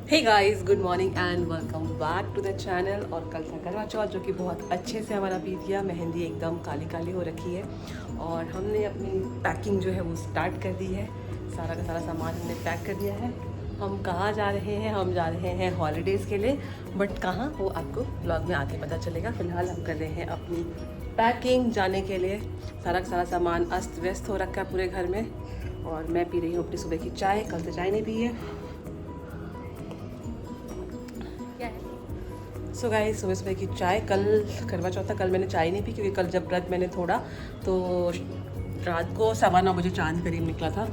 Hey guys, good morning and welcome back to the channel. और कल था करवा चौथ जो कि बहुत अच्छे से हमारा बीत गया। मेहंदी एकदम काली काली हो रखी है और हमने अपनी पैकिंग जो है वो स्टार्ट कर दी है। सारा का सारा सामान हमने पैक कर दिया है। हम कहाँ जा रहे हैं? हम जा रहे हैं हॉलीडेज़ के लिए, बट कहाँ वो आपको ब्लॉग में आके पता चलेगा। फ़िलहाल हम कर रहे हैं अपनी पैकिंग जाने के लिए। सारा का सारा सामान अस्त व्यस्त हो रखा है पूरे घर में और मैं पी रही हूँ अपनी सुबह की चाय। कल से चाय नहीं पी है। सो गाइस, सुबह सुबह की चाय। कल करवा चौथ था, कल मैंने चाय नहीं पी क्योंकि कल जब व्रत मैंने तोड़ा तो रात को 9:15 बजे चांद करीब निकला था,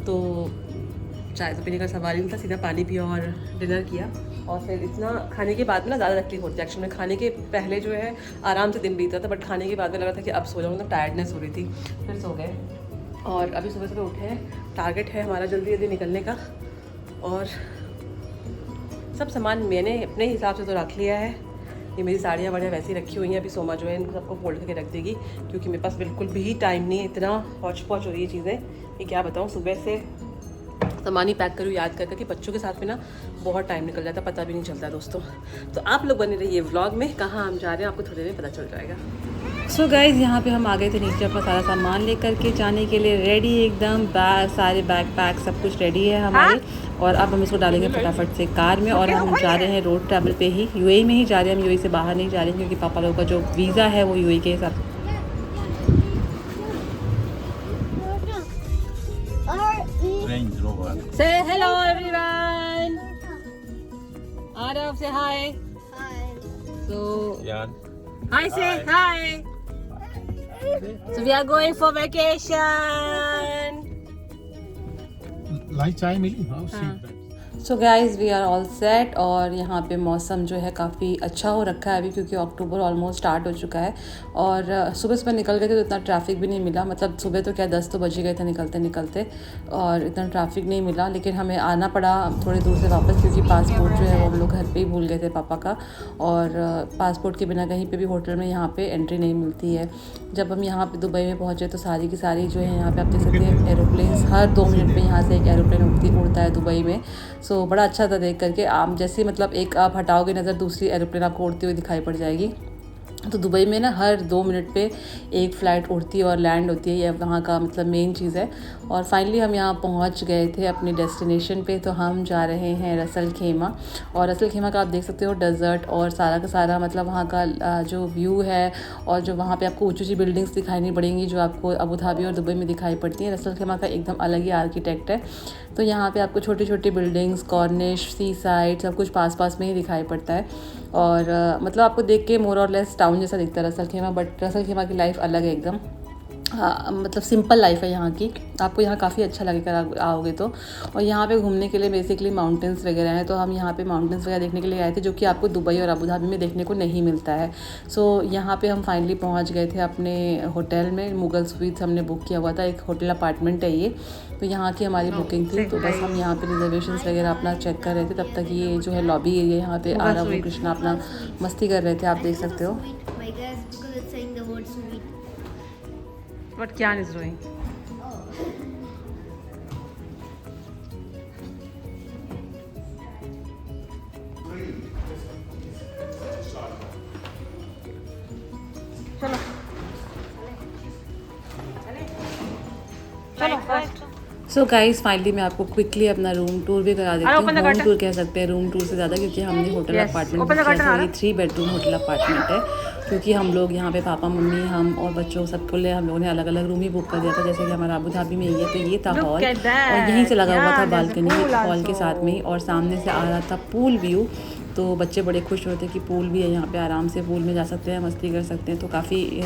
तो चाय तो पीने का सवाल ही नहीं था। सीधा पानी पिया और डिनर किया। और फिर इतना खाने के बाद में ना ज़्यादा तकलीफ होती है एक्चुअली में। खाने के पहले जो है आराम से दिन बीता था, बट खाने के बाद में लगा था कि अब सो जाऊँ, तो टायर्डनेस हो रही थी। फिर सो गए और अभी सुबह सुबह उठे हैं। टारगेट है हमारा जल्दी जल्दी निकलने का और सब सामान मैंने अपने हिसाब से तो रख लिया है। ये मेरी साड़ियाँ बढ़िया वैसी रखी हुई हैं। अभी सोमा जो है इनको सबको फोल्ड करके रख देगी क्योंकि मेरे पास बिल्कुल भी टाइम नहीं है। इतना हौच पौच हो रही है चीज़ें कि क्या बताऊँ। सुबह से सामान ही पैक करूँ याद करके कि बच्चों के साथ में ना बहुत टाइम निकल जाता, पता भी नहीं चलता दोस्तों। तो आप लोग बने रहिए व्लॉग में। कहाँ हम जा रहे हैं आपको थोड़ी देर में पता चल जाएगा। सो गाइज़, यहाँ पे हम आ गए थे नीचे अपना सारा सामान लेकर के जाने के लिए रेडी एकदम। सारे बैग पैक सब कुछ रेडी है हमारे। और अब हम इसको डालेंगे फटाफट से कार में और हम जा रहे हैं रोड ट्रैवल पे ही। यूएई में ही जा रहे हैं हम, यूएई से बाहर नहीं जा रहे हैं क्योंकि पापा लोगों का जो वीज़ा है वो यूएई के हिसाब। Range Rover. से हेलो एवरीवन। आरव से हाय। सो Yan. हाय से हाय। So we are going for vacation. Light चाय मिली? हाँ, seat belt. So guys, we are all set. और यहाँ पे मौसम जो है काफ़ी अच्छा हो रखा है अभी क्योंकि अक्टूबर ऑलमोस्ट स्टार्ट हो चुका है। और सुबह सुबह निकल गए थे तो इतना ट्रैफिक भी नहीं मिला। मतलब सुबह तो क्या 10 तो बज ही गए थे निकलते निकलते और इतना ट्रैफिक नहीं मिला। लेकिन हमें आना पड़ा थोड़ी दूर से वापस क्योंकि पासपोर्ट जो है वो हम लोग घर पे ही भूल गए थे पापा का। और पासपोर्ट के बिना कहीं पे भी होटल में यहाँ पे एंट्री नहीं मिलती है। जब हम यहाँ पे दुबई में पहुँचे तो सारी की सारी जो है यहाँ पे आप देख सकते हैं एरोप्लेन हर 2 मिनट में यहाँ से एक एरोप्लेन उड़ता है दुबई में। सो बड़ा अच्छा था देख करके। आप जैसे मतलब एक आप हटाओगे नज़र दूसरी एरोप्लेन आपको उड़ती हुई दिखाई पड़ जाएगी। तो दुबई में ना हर 2 मिनट पे एक फ़्लाइट उड़ती है और लैंड होती है। ये वहाँ का मतलब मेन चीज़ है। और फाइनली हम यहाँ पहुँच गए थे अपनी डेस्टिनेशन पे। तो हम जा रहे हैं रसल खेमा। और रसल खेमा का आप देख सकते हो डेजर्ट और सारा का सारा मतलब वहाँ का जो व्यू है और जो वहाँ पे आपको ऊँची ऊँची बिल्डिंग्स दिखाई नहीं पड़ेंगी जो आपको अबू धाबी और दुबई में दिखाई पड़ती हैं। रसल खेमा का एकदम अलग ही आर्किटेक्ट है। तो यहाँ पे आपको छोटी छोटी बिल्डिंग्स, कॉर्निश, सी साइड सब कुछ पास पास में ही दिखाई पड़ता है। और मतलब आपको देख के मोर और लेस टाउन जैसा दिखता है रसल खेमा, बट रसल खेमा की लाइफ अलग है एकदम। हाँ, मतलब सिंपल लाइफ है यहाँ की। आपको यहाँ काफ़ी अच्छा लगेगा आओगे तो। और यहाँ पे घूमने के लिए बेसिकली माउंटेन्स वगैरह हैं। तो हम यहाँ पे माउंटेन्स वगैरह देखने के लिए आए थे जो कि आपको दुबई और अबू धाबी में देखने को नहीं मिलता है। सो यहाँ पे हम फाइनली पहुँच गए थे अपने होटल में। मुगल स्वीट्स हमने बुक किया हुआ था, एक होटल अपार्टमेंट है ये। तो यहाँ की हमारी बुकिंग थी। तो बस हम यहाँ पे रिजर्वेशंस वगैरह अपना चेक कर रहे थे। तब तक ये जो है लॉबी एरिया यहाँ पे आरव और कृष्णा अपना मस्ती कर रहे थे, आप देख सकते हो। What Kian is doing? So guys, finally मैं आपको क्विकली अपना रूम टूर भी करा देती हूँ। होम टूर कह सकते हैं, रूम टूर से ज़्यादा, क्योंकि हमने होटल अपार्टमेंट बुक किया था। ये 3 बेडरूम होटल अपार्टमेंट है क्योंकि हम लोग यहाँ पे पापा मम्मी हम और बच्चों सबको लिए हम लोगों ने अलग अलग रूम ही बुक कर दिया था। जैसे कि हमारा अबू धाबी में ये तो ये था हॉल और यहीं से लगा हुआ था बालकनी हॉल के साथ में ही। और सामने से आ रहा था पूल व्यू। तो बच्चे बड़े खुश होते कि पूल भी है यहाँ पे, आराम से पूल में जा सकते हैं, मस्ती कर सकते हैं। तो काफ़ी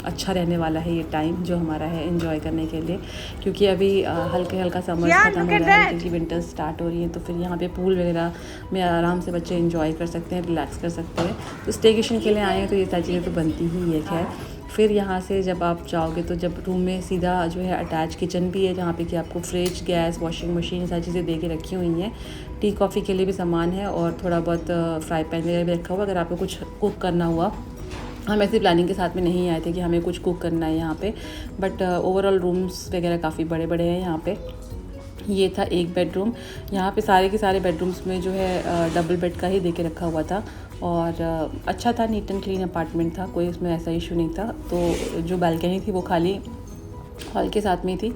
अच्छा रहने वाला है ये टाइम जो हमारा है एंजॉय करने के लिए, क्योंकि अभी हल्के हल्का समर खत्म हो रहा है, क्योंकि विंटर स्टार्ट हो रही है। तो फिर यहाँ पे पूल वगैरह में आराम से बच्चे एंजॉय कर सकते हैं, रिलैक्स कर सकते हैं। तो स्टेकेशन के लिए आए हैं तो ये सारी चीज़ें तो बनती ही है। खैर फिर यहाँ से जब आप जाओगे तो जब रूम में सीधा जो है अटैच किचन भी है जहाँ पे कि आपको फ्रिज, गैस, वॉशिंग मशीन सारी चीज़ें दे के रखी हुई हैं। टी कॉफ़ी के लिए भी सामान है और थोड़ा बहुत फ्राई पैन वगैरह भी रखा हुआ अगर आपको कुछ कुक करना हुआ। हम ऐसी प्लानिंग के साथ में नहीं आए थे कि हमें कुछ कुक करना है यहाँ पे, बट ओवरऑल रूम्स वगैरह काफ़ी बड़े बड़े हैं यहाँ पे। ये था एक बेडरूम। यहाँ पे सारे के सारे बेडरूम्स में जो है डबल बेड का ही दे के रखा हुआ था और अच्छा था, नीट एंड क्लीन अपार्टमेंट था, कोई उसमें ऐसा इशू नहीं था। तो जो बालकनी थी वो खाली हॉल के साथ में ही थी,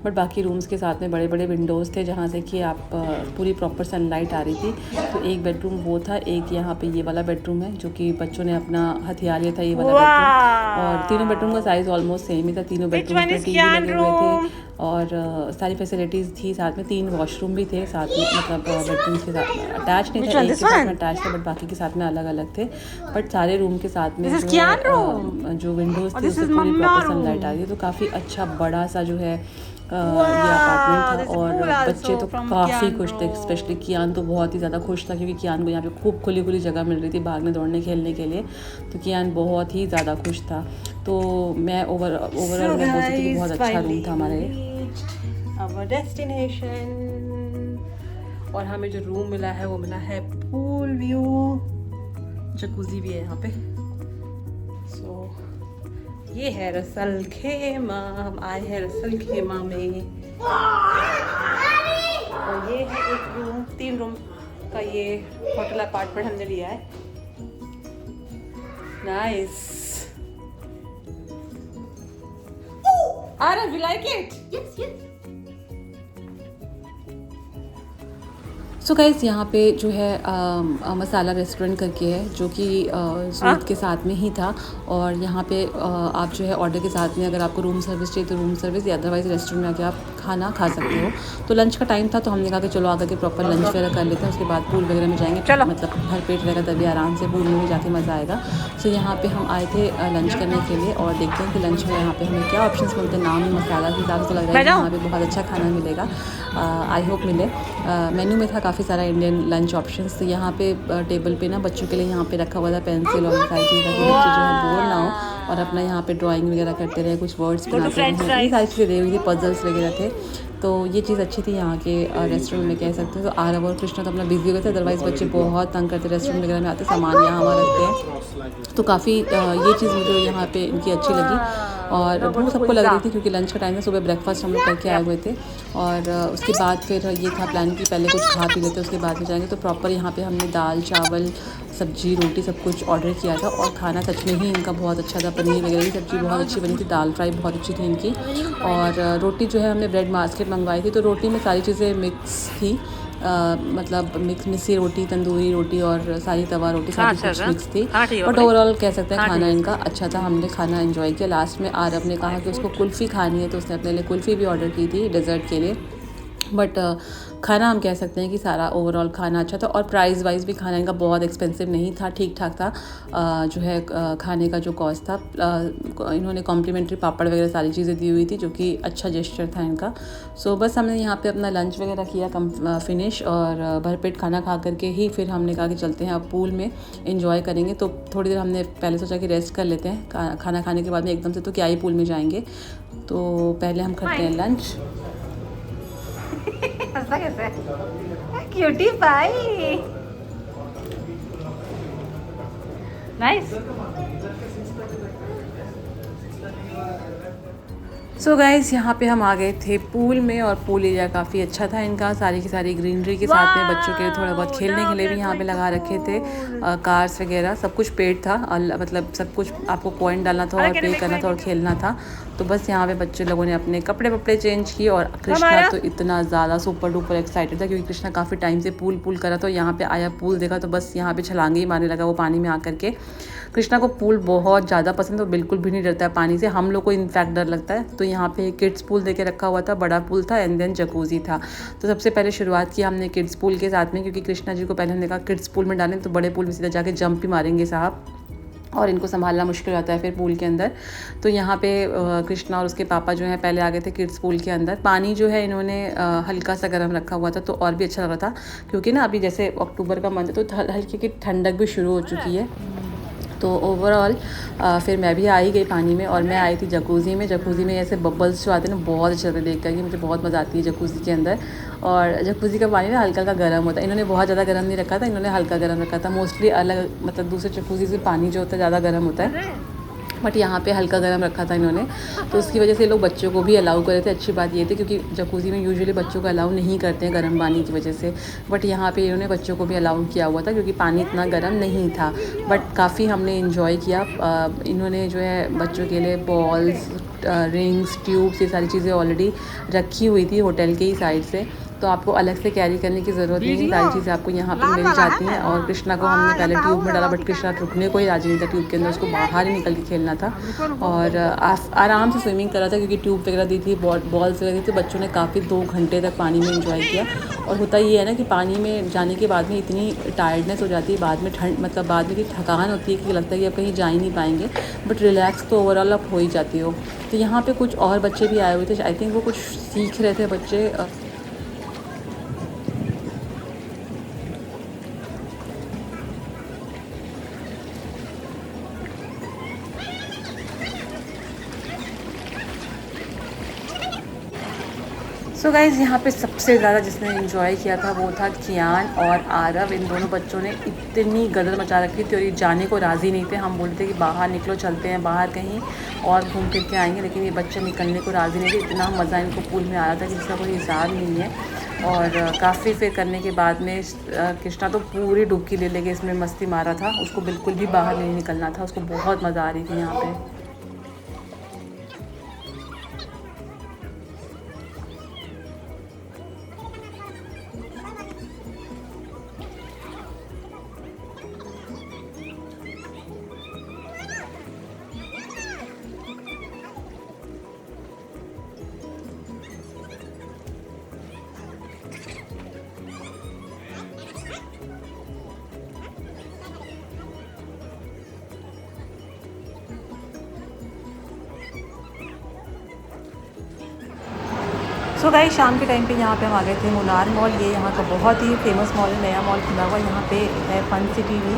बट बाकी रूम्स के साथ में बड़े बड़े विंडोज़ थे जहाँ से कि आप पूरी प्रॉपर सनलाइट आ रही थी। तो एक बेडरूम वो था, एक यहाँ पे ये वाला बेडरूम है जो कि बच्चों ने अपना हथियार लिया था, ये वाला बेडरूम। और तीनों बेडरूम का साइज़ ऑलमोस्ट सेम ही था। तीनों बेडरूम में टीवी लगे हुए थे और सारी फैसिलिटीज़ थी साथ में। 3 वॉशरूम भी थे साथ में, मतलब बेडरूम्स के साथ अटैच नहीं था, एक के साथ में अटैच था, बट बाकी के साथ में अलग अलग थे। बट सारे रूम के साथ में जो विंडोज़ थे उससे पूरी प्रॉपर सनलाइट आ रही है। तो काफ़ी अच्छा बड़ा सा जो है ये अपार्टमेंट था और बच्चे तो काफ़ी खुश थे, स्पेशली कियान तो बहुत ही ज़्यादा खुश था क्योंकि कियान को यहाँ पे खूब खुली खुली जगह मिल रही थी भागने दौड़ने खेलने के लिए। तो कियान बहुत ही ज़्यादा खुश था। तो मैं ओवरऑल मैं बोल सकती हूँ बहुत अच्छा रूम था हमारे। Our destination, और हमें जो रूम मिला है वो मिला है पूल व्यू, जकूजी भी है यहाँ पे। सो ये है रसल खेमा, हम आए हैं रसल खेमा में। और ये है एक रूम, 3 रूम का ये होटल अपार्टमेंट हमने लिया है। Nice. Ara, you like it? Yes, yes. So guys यहाँ पे जो है मसाला रेस्टोरेंट करके है जो कि सूट के साथ में ही था। और यहाँ पे आप जो है ऑर्डर के साथ में अगर आपको रूम सर्विस चाहिए तो रूम सर्विस, या अदरवाइज रेस्टोरेंट में आके आप खाना खा सकते हो। तो लंच का टाइम था तो हमने कहा कि चलो आकर के प्रॉपर लंच वगैरह कर लेते हैं, उसके बाद पूल वगैरह में जाएंगे। मतलब भर पेट रहेगा तभी आराम से पूल में भी जाके मज़ा आएगा। सो यहाँ पे हम आए थे लंच करने के लिए और देखते हैं कि लंच में यहाँ पे हमें क्या ऑप्शंस मिलते हैं। नाम ही मसाला के हिसाब से लग रहा है कि यहाँ पे बहुत अच्छा खाना मिलेगा। आई होप मिले। मेन्यू में था काफ़ी सारा इंडियन लंच ऑप्शंस। तो यहाँ पे टेबल पे ना बच्चों के लिए यहाँ पे रखा हुआ था पेंसिल और सारी चीज़, ताकि बच्चे जो है बोर ना हो और अपना यहाँ पे ड्राइंग वगैरह करते रहे, कुछ वर्ड्स बनाते रहे। ये सारी चीज़ें दी हुई थी, पजल्स वगैरह थे। तो ये चीज़ अच्छी थी यहाँ के रेस्टोरेंट में, कह सकते हैं। तो आरव और कृष्णा तो अपना बिजी हो गए थे, अदरवाइज़ बच्चे बहुत तंग करते रेस्टोरेंट वगैरह में आते, सामान यहाँ वहाँ रखते हैं। तो काफ़ी ये चीज़ मुझे यहाँ पे इनकी अच्छी लगी। और भूख सबको लग रही थी क्योंकि लंच का टाइम है, सुबह ब्रेकफास्ट हम लोग करके आए हुए थे। और उसके बाद फिर ये था प्लान कि पहले कुछ खा पी लेते उसके बाद में जाएंगे। तो प्रॉपर यहाँ पे हमने दाल चावल सब्जी रोटी सब कुछ ऑर्डर किया था और खाना सच में ही इनका बहुत अच्छा था। पनीर वगैरह की सब्ज़ी बहुत अच्छी बनी थी, दाल फ्राई बहुत अच्छी थी इनकी। और रोटी जो है हमने ब्रेड बास्केट मंगवाई थी, तो रोटी में सारी चीज़ें मिक्स थी। मतलब मिस्सी रोटी, तंदूरी रोटी और सारी तवा रोटी, सारी कुछ मिक्स थी। बट ओवरऑल कह सकते हैं खाना इनका अच्छा था, हमने खाना एंजॉय किया। लास्ट में आरव ने कहा कि उसको कुल्फ़ी खानी है तो उसने अपने लिए कुल्फ़ी भी ऑर्डर की थी डेज़र्ट के लिए। बट खाना हम कह सकते हैं कि सारा ओवरऑल खाना अच्छा था। और प्राइस वाइज भी खाना इनका बहुत एक्सपेंसिव नहीं था, ठीक ठाक था। जो है खाने का जो कॉस्ट था, इन्होंने कॉम्प्लीमेंट्री पापड़ वगैरह सारी चीज़ें दी हुई थी जो कि अच्छा जेस्चर था इनका। सो बस हमने यहाँ पे अपना लंच वगैरह किया फिनिश और भरपेट खाना खा करके ही फिर हमने कहा कि चलते हैं अब पूल में एंजॉय करेंगे। तो थोड़ी देर हमने पहले सोचा कि रेस्ट कर लेते हैं, खाना खाने के बाद में एकदम से तो क्या ही पूल में जाएंगे। तो पहले हम करते हैं लंच। हंसता कैसे है? Cutie pie. Nice. So guys यहाँ पे हम आ गए थे पूल में और पूल एरिया काफ़ी अच्छा था इनका, सारी की सारी ग्रीनरी के साथ में बच्चों के थोड़ा बहुत खेलने के लिए भी यहाँ पे लगा रखे थे। कार्स वगैरह सब कुछ पेड था, मतलब सब कुछ आपको कॉइन डालना था और पे करना था और खेलना था। तो बस यहाँ पे बच्चे लोगों ने अपने कपड़े चेंज किए और कृष्णा तो इतना ज़्यादा सुपर डुपर एक्साइटेड था क्योंकि कृष्णा काफ़ी टाइम से पूल करा। तो यहाँ पे आया, पूल देखा तो बस यहाँ पे छलांगे ही मारने लगा वो पानी में आकर के। कृष्णा को पूल बहुत ज़्यादा पसंद है, बिल्कुल भी नहीं डरता है पानी से, हम लोग को इनफैक्ट डर लगता है। तो यहाँ पे किड्स पूल देके रखा हुआ था, बड़ा पूल था एंड देन जकूजी था। तो सबसे पहले शुरुआत की हमने किड्स पूल के साथ में, क्योंकि कृष्णा जी को पहले हमने कहा किड्स पूल में डालें तो बड़े पूल में सीधा जाके जंप ही मारेंगे साहब और इनको संभालना मुश्किल होता है फिर पूल के अंदर। तो यहाँ पे कृष्णा और उसके पापा जो हैं पहले आ गए थे किड्स पूल के अंदर। पानी जो है इन्होंने हल्का सा गर्म रखा हुआ था तो और भी अच्छा लग रहा था, क्योंकि ना अभी जैसे अक्टूबर का मंथ है तो हल्की की ठंडक भी शुरू हो चुकी है। तो ओवरऑल फिर मैं भी आ ही गई पानी में और मैं आई थी जकूज़ी में। जकूज़ी में ऐसे बबल्स जो आते हैं ना बहुत अच्छे लगते हैं देख कर, कि मुझे बहुत मज़ा आती है जकूज़ी के अंदर। और जकूज़ी का पानी ना हल्का हल्का गर्म होता है, इन्होंने बहुत ज़्यादा गर्म नहीं रखा था, इन्होंने हल्का गर्म रखा था। मोस्टली अलग मतलब दूसरे जकूज़ी से पानी जो होता है ज़्यादा गर्म होता है, बट यहाँ पे हल्का गर्म रखा था इन्होंने, तो उसकी वजह से लोग बच्चों को भी अलाउ कर रहे थे। अच्छी बात ये थी क्योंकि जकूज़ी में यूजुअली बच्चों को अलाउ नहीं करते हैं गर्म पानी की वजह से, बट यहाँ पे इन्होंने बच्चों को भी अलाउ किया हुआ था क्योंकि पानी इतना गर्म नहीं था। बट काफ़ी हमने इन्जॉय किया। इन्होंने जो है बच्चों के लिए बॉल्स, रिंग्स, ट्यूब्स, ये सारी चीज़ें ऑलरेडी रखी हुई थी होटल के ही साइड से, तो आपको अलग से कैरी करने की ज़रूरत नहीं है। सारी चीज़ें आपको यहाँ पर मिल जाती हैं। और कृष्णा को हमने पहले ट्यूब में डाला, बट कृष्णा रुकने को ही राजी नहीं था ट्यूब के अंदर, उसको बाहर ही निकल के खेलना था और आराम से स्विमिंग कर रहा था क्योंकि ट्यूब वगैरह दी थी, बॉल्स वगैरह दी थी। बच्चों ने काफ़ी 2 घंटे तक पानी में इंजॉय किया। और होता ये है ना कि पानी में जाने के बाद में इतनी टायर्डनेस हो जाती है, बाद में ठंड मतलब बाद में इतनी थकान होती है कि लगता है कि अब कहीं जा ही नहीं पाएंगे, बट रिलैक्स तो ओवरऑल आप हो ही जाती हो। तो यहाँ पे कुछ और बच्चे भी आए हुए थे, आई थिंक वो कुछ सीख रहे थे बच्चे। सो गाइज़, यहाँ पे सबसे ज़्यादा जिसने एंजॉय किया था वो था कियान और आरव। इन दोनों बच्चों ने इतनी गदर मचा रखी थी और ये जाने को राज़ी नहीं थे। हम बोलते थे कि बाहर निकलो, चलते हैं बाहर कहीं और घूम फिर के आएंगे, लेकिन ये बच्चे निकलने को राज़ी नहीं थे। इतना मज़ा इनको पूल में आ रहा था कि जिसका कोई हिसाब नहीं है। और काफ़ी फिर करने के बाद में कृष्णा तो पूरी डुबकी ले लेके इसमें मस्ती मारा था, उसको बिल्कुल भी बाहर नहीं निकलना था, उसको बहुत मज़ा आ रही थी यहाँ पर। सो गाइस, शाम के टाइम पे यहाँ पे हम आ गए थे मुनार मॉल। ये यहाँ का बहुत ही फेमस मॉल है, नया मॉल खुला हुआ यहाँ पे है, फन सिटी भी।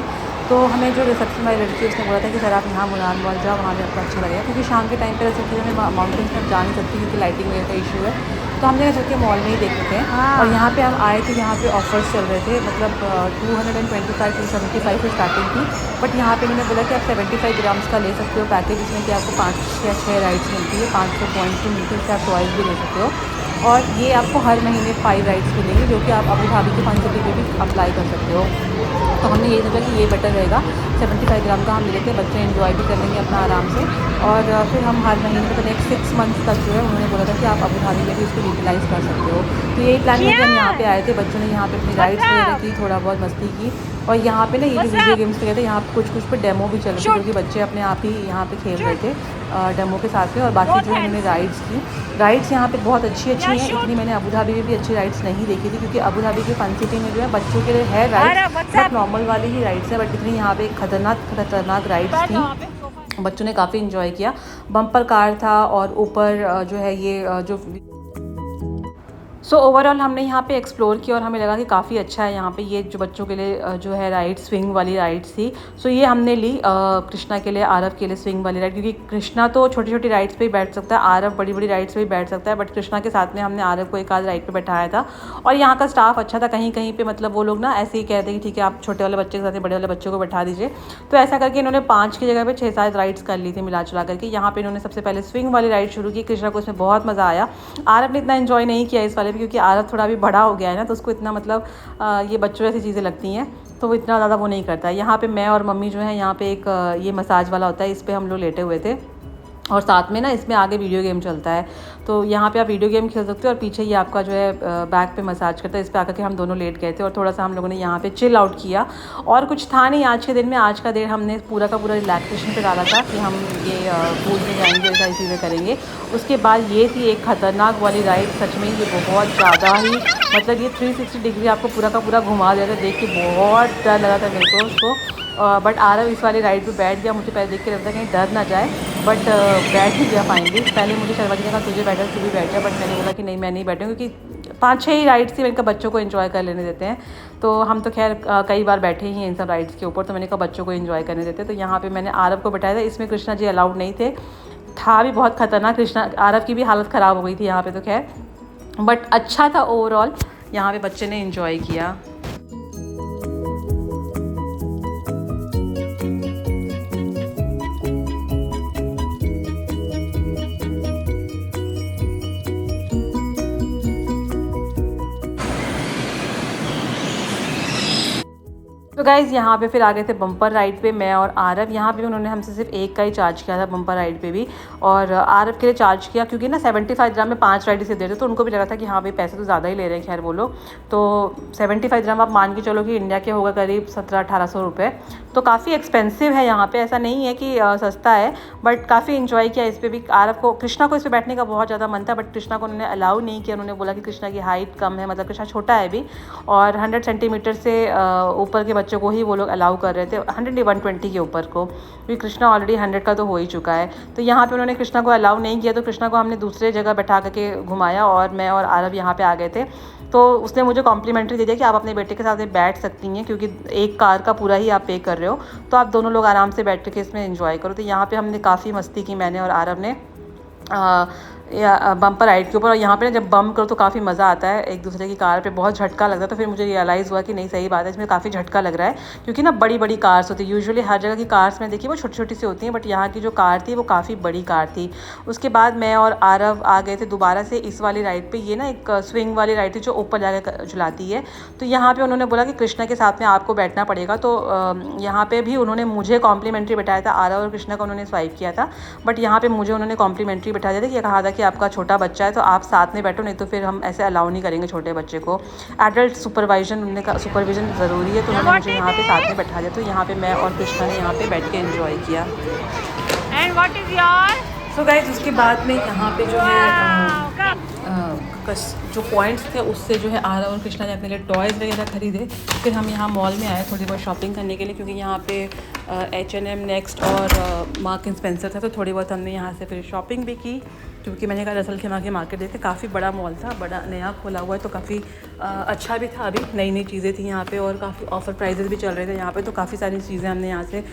तो हमें जो रिसेप्शन वाली लड़की उसने बोला था कि सर आप यहाँ मुनार मॉल जाओ, वहाँ पे आपको अच्छा लगेगा, क्योंकि शाम के टाइम पे रिसेप्शन में माउंटेन्स में जा नहीं सकती क्योंकि लाइटिंग वगैरह का इशू है। तो हमने सोचा कि मॉल में ही देख लेते हैं। और यहाँ पे हम आए थे, यहाँ पे ऑफर्स चल रहे थे, मतलब 225 to 75 से स्टार्टिंग थी। बट यहाँ पे इन्होंने बोला कि आप 75 ग्राम्स का ले सकते हो पैकेज, जिसमें कि आपको 5 या 6 राइड्स मिलती है, 500 पॉइंट्स भी मिलती है, इससे आप टॉयज़ भी ले सकते हो। और ये आपको हर महीने 5 राइड्स मिलेंगे, जो कि आप अबू धाबी के फन सिटी पे भी अप्लाई कर सकते हो। तो हमने ये सोचा कि ये बेटर रहेगा, 75 ग्राम का हम ले लेते हैं, बच्चे एंजॉय भी कर लेंगे अपना आराम से। और फिर हम हर महीने मतलब नेक्स्ट 6 मंथ्स तक जो है उन्होंने बोला था कि आप अबू धाबी में भी इसको यूटिलाइज़ कर सकते हो। तो यही प्लान करके हम यहाँ पे आए थे। बच्चों ने यहाँ पे अपनी राइड्स वगैरह की, थोड़ा बहुत मस्ती की। और यहाँ पे ना ये जो वीडियो गेम्स के थे, यहाँ पे कुछ पे डेमो भी चल रहे थे, क्योंकि बच्चे अपने आप ही यहाँ पे खेल रहे थे डेमो के साथ में। और बाकी जो इन्होंने राइड्स की, राइड्स यहाँ पे बहुत अच्छी हैं। इतनी मैंने अबू धाबी में भी अच्छी राइड्स नहीं देखी थी, क्योंकि अबू धाबी के फन सिटी में जो है बच्चों के लिए है राइड्स, बट नॉर्मल वाली ही राइड्स है। बट इतनी यहाँ पे खतरनाक राइड्स थी, बच्चों ने काफ़ी इन्जॉय किया। बम्पर कार था और ऊपर जो है ये जो सो ओवरऑल हमने यहाँ पे एक्सप्लोर किया और हमें लगा कि काफ़ी अच्छा है यहाँ पे। ये जो बच्चों के लिए जो है राइड, स्विंग वाली राइड्स थी। सो ये हमने ली कृष्णा के लिए, आरव के लिए स्विंग वाली राइड, क्योंकि कृष्णा तो छोटी छोटी राइड्स पे ही बैठ सकता है, आरव बड़ी बड़ी राइड्स पे ही बैठ सकता है। बट कृष्णा के साथ में हमने आरव को एक आध राइड पे बैठाया था। और यहाँ का स्टाफ अच्छा था, कहीं कहीं पे मतलब वो लोग ना ऐसे ही कहते हैं कि ठीक है आप छोटे वाले बच्चे के साथ बड़े वाले बच्चों को बैठा दीजिए। तो ऐसा करके इन्होंने 5 की जगह पे 6-7 राइड्स कर ली थी मिला चुला करके। यहाँ पे इन्होंने सबसे पहले स्विंग वाली राइड शुरू की। कृष्णा को इसमें बहुत मज़ा आया। आरव ने इतना इन्जॉय नहीं किया इस वाले पे, क्योंकि आरव थोड़ा बड़ा हो गया है ना, तो उसको इतना मतलब ये बच्चों ऐसी चीज़ें लगती हैं, तो वो इतना ज़्यादा वो नहीं करता है। यहाँ पे मैं और मम्मी जो है, यहाँ पे एक ये मसाज वाला होता है, इस पे हम लोग लेटे हुए थे। और साथ में ना इसमें आगे वीडियो गेम चलता है, तो यहाँ पे आप वीडियो गेम खेल सकते हो। और पीछे ये आपका जो है बैक पे मसाज करता है। इस पे आकर के हम दोनों लेट गए थे और थोड़ा सा हम लोगों ने यहाँ पे चिल आउट किया। और कुछ था नहीं आज के दिन में, आज का दिन हमने पूरा का पूरा रिलैक्सेशन पे डाला था कि हम ये पूल में जाएंगे, ये सारी चीज़ें करेंगे। उसके बाद ये थी एक खतरनाक वाली राइड, सच में ये बहुत ज़्यादा ही मतलब ये 360 डिग्री आपको पूरा का पूरा घुमा देता, देख के बहुत डर लगा था मेरे को उसको। बट आरव इस वाली राइड पे बैठ गया। मुझे पहले देख के लगता है कहीं डर ना जाए, बट बैठ ही गया फाइनली। पहले मुझे शर्मा जी ने कहा तुझे बैठा, तू भी बैठ जा, बट मैंने बोला कि नहीं मैं नहीं बैठूँ, क्योंकि 5-6 ही राइड्स थी, मैंने कहा बच्चों को एंजॉय कर लेने देते हैं। तो हम तो खैर कई बार बैठे ही हैं इन सब राइड्स के ऊपर, तो मैंने कहा बच्चों को एंजॉय करने देते। तो यहाँ पर मैंने आरव को बैठाया था। इसमें कृष्णा जी अलाउड नहीं थे, था भी बहुत खतरनाक। कृष्णा आरव की भी हालत ख़राब हो गई थी यहाँ पर, तो खैर बट अच्छा था ओवरऑल। यहाँ पे बच्चे ने एंजॉय किया। तो गाइज़ यहाँ पे फिर आ गए थे बम्पर राइड पे मैं और आरव। यहाँ पे उन्होंने हमसे सिर्फ एक का ही चार्ज किया था बम्पर राइड पे भी, और आरव के लिए चार्ज किया क्योंकि ना 75 dirham में 5 राइड से दे रहे, तो उनको भी लगा था कि हाँ भाई पैसे तो ज़्यादा ही ले रहे हैं खैर वो लोग। तो 75 dirham आप मान के चलो कि इंडिया के होगा करीब 1700-1800 रुपये, तो काफ़ी एक्सपेंसिव है यहाँ पे। ऐसा नहीं है कि सस्ता है, बट काफ़ी इन्जॉय किया इस पर भी। आरव को, कृष्णा को इस पर बैठने का बहुत ज़्यादा मन था, बट कृष्णा को उन्होंने अलाउ नहीं किया। उन्होंने बोला कि कृष्णा की हाइट कम है, मतलब कृष्णा छोटा है अभी, और 100 सेंटीमीटर से ऊपर के बच्चों को ही वो लोग अलाउ कर रहे थे, 120 के ऊपर को, क्योंकि कृष्णा ऑलरेडी 100 का तो हो ही चुका है। तो यहाँ पे उन्होंने कृष्णा को अलाउ नहीं किया, तो कृष्णा को हमने दूसरे जगह बैठा करके घुमाया, और मैं और आरव यहाँ पे आ गए थे। तो उसने मुझे कॉम्प्लीमेंट्री दे दिया कि आप अपने बेटे के साथ में बैठ सकती हैं, क्योंकि एक कार का पूरा ही आप पे कर रहे हो, तो आप दोनों लोग आराम से बैठ के इसमें एंजॉय करो। तो यहाँ पे हमने काफ़ी मस्ती की, मैंने और आरव ने बम्पर राइड के ऊपर। और यहाँ पे ना जब बम्प करो तो काफ़ी मज़ा आता है, एक दूसरे की कार पे बहुत झटका लगता है। तो फिर मुझे रियलाइज़ हुआ कि नहीं सही बात है, इसमें काफ़ी झटका लग रहा है, क्योंकि ना बड़ी बड़ी कार्स होती है। यूजुअली हर जगह की कार्स में देखिए वो छोटी छोटी सी होती हैं, बट यहाँ की जो कार थी वो काफ़ी बड़ी कार थी। उसके बाद मैं और आरव आ गए थे दोबारा से इस वाली राइड पर। ये ना एक स्विंग वाली राइड थी जो ऊपर जाकर झुलाती है। तो यहाँ पर उन्होंने बोला कि कृष्णा के साथ में आपको बैठना पड़ेगा, तो यहाँ पर भी उन्होंने मुझे कॉम्प्लीमेंट्री बैठाया था। आरव और कृष्णा का उन्होंने स्वाइप किया था, बट यहाँ पर मुझे उन्होंने कॉम्प्लीमेंट्री बैठा दिया था कि कहा था कि आपका छोटा बच्चा है तो आप साथ में बैठो, नहीं तो फिर हम ऐसे अलाउ नहीं करेंगे छोटे बच्चे को। एडल्ट सुपरविजन, उन्होंने कहा सुपरविजन ज़रूरी है, तो उन्होंने मुझे यहाँ पे साथ में बैठा दिया। तो यहाँ पे मैं और कृष्णा ने यहाँ पे बैठ के एंजॉय किया। And what is your? So guys उसके बाद में यहाँ पे जो है जो पॉइंट्स थे उससे जो है आरव और कृष्णा ने अपने लिए टॉयज़ वगैरह खरीदे। फिर हम यहाँ मॉल में आए थोड़ी बहुत शॉपिंग करने के लिए, क्योंकि यहाँ पे H&M, नेक्स्ट और मार्क एंड स्पेंसर था, तो थोड़ी बहुत हमने यहाँ से फिर शॉपिंग भी की। क्योंकि मैंने कहा रसल खेमा के मार्केट देखे, काफ़ी बड़ा मॉल था, बड़ा नया खोला हुआ है, तो काफ़ी अच्छा भी था। अभी नई नई चीज़ें थी यहाँ पे, और काफ़ी ऑफ़र प्राइजेस भी चल रहे थे यहाँ पे, तो काफ़ी सारी चीज़ें हमने यहाँ से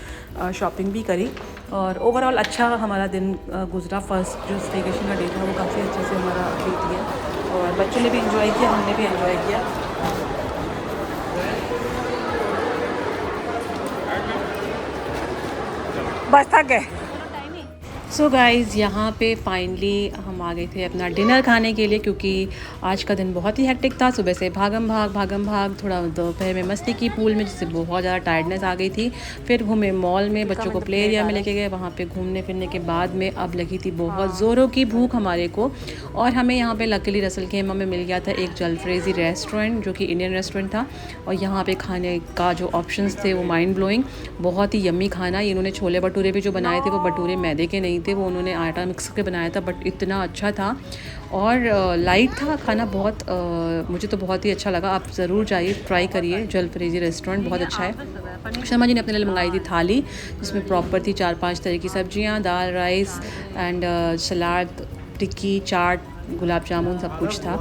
शॉपिंग भी करी। और ओवरऑल अच्छा हमारा दिन गुजरा। फर्स्ट जो स्टेकेशन का डे था वो काफ़ी अच्छे से हमारा बीत गया, और बच्चों ने भी इंजॉय किया, हमने भी इंजॉय किया। बस थक गए। सो गाइज़ यहाँ पे फाइनली हम आ गए थे अपना डिनर खाने के लिए, क्योंकि आज का दिन बहुत ही हेक्टिक था। सुबह से भागम भाग, थोड़ा दोपहर में मस्ती की पूल में, जिससे बहुत ज़्यादा टायर्डनेस आ गई थी। फिर घूमे मॉल में, बच्चों को प्ले एरिया में लेके गए, वहाँ पे घूमने फिरने के बाद में अब लगी थी बहुत ज़ोरों की भूख हमारे को। और हमें यहाँ पे लकीली रसल खेमा में मिल गया था एक जलफ्रेज़ी रेस्टोरेंट, जो कि इंडियन रेस्टोरेंट था। और यहाँ पे खाने का जो ऑप्शंस थे वो माइंड ब्लोइंग, बहुत ही यम्मी खाना। इन्होंने छोले भटूरे भी जो बनाए थे वो भटूरे मैदे के नहीं थे, वो उन्होंने आटा मिक्स करके बनाया था, बट इतना अच्छा था और लाइट था खाना। बहुत मुझे तो बहुत ही अच्छा लगा। आप ज़रूर जाइए, ट्राई करिए, जलफ्रेज़ी रेस्टोरेंट बहुत अच्छा है। शर्मा जी ने अपने लिए मंगाई थी थाली, जिसमें प्रॉपर थी 4-5 तरह की सब्जियां, दाल, राइस एंड सलाद, टिक्की, चाट, गुलाब जामुन, सब कुछ था।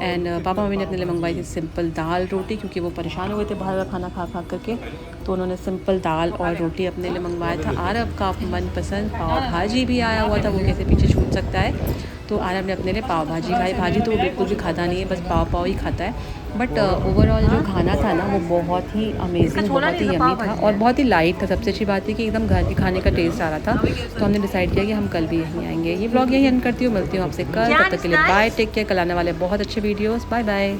एंड पापा मम्मी ने अपने लिए मंगवाई थी सिंपल दाल रोटी, क्योंकि वो परेशान हो गए थे बाहर का खाना खा करके, तो उन्होंने सिंपल दाल और रोटी अपने लिए मंगवाया था। आरव का मनपसंद पाव भाजी भी आया हुआ था, वो कैसे पीछे छूट सकता है। तो आरव ने अपने लिए पाव भाजी खाई। भाजी तो वो बिल्कुल भी खाता नहीं है, बस पाव ही खाता है। बट ओवरऑल जो खाना था ना वो बहुत ही अमेजिंग, बहुत ही यम्मी था, और बहुत ही लाइट था। सबसे अच्छी बात थी कि एकदम घर के खाने का टेस्ट आ रहा था। तो हमने डिसाइड किया कि हम कल भी यहीं आएंगे। ये व्लॉग यही एंड करती हूँ, मिलती हूँ आपसे कल। तब तक के लिए बाय, टेक केयर। कल आने वाले बहुत अच्छे वीडियोस। Bye bye.